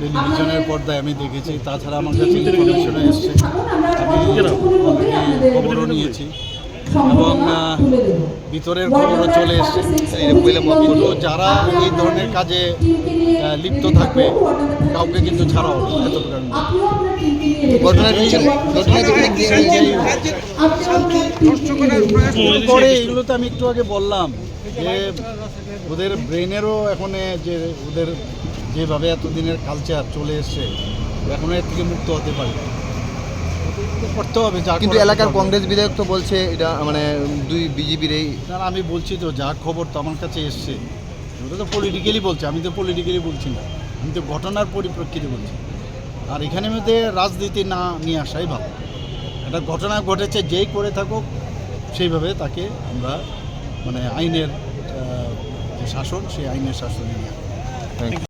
টেলিভিশনের পর্দায় আমি দেখেছি, তাছাড়া আমার কাছে ইনফরমেশনে এসছে, আমি অলরেডি খবরও নিয়েছি এবং ভিতরের খবরও চলে এসছে। কিন্তু যারা এই ধরনের কাজে লিপ্ত থাকবে কাউকে কিন্তু ছাড়া হবে না, করে এগুলো তো আমি একটু আগে বললাম যে ওদের ব্রেনেরও এখন যে ওদের যেভাবে এতদিনের কালচার চলে এসছে এখনো এর থেকে মুক্ত হতে পারে করতে হবে। কিন্তু এলাকার কংগ্রেস বিধায়ক তো বলছে এটা মানে দুই বিজেপির এই, আমি বলছি তো যা খবর তো আমার কাছে এসছে ওটা তো পলিটিক্যালি বলছে, আমি তো পলিটিক্যালি বলছি না, আমি তো ঘটনার পরিপ্রেক্ষিতে বলছি। আর এখানের মধ্যে রাজনীতি না নিয়ে আসাই ভালো। একটা ঘটনা ঘটেছে, যেই করে থাকুক সেইভাবে তাকে আমরা মানে আইনের শাসন, সেই আইনের শাসনে নিয়ে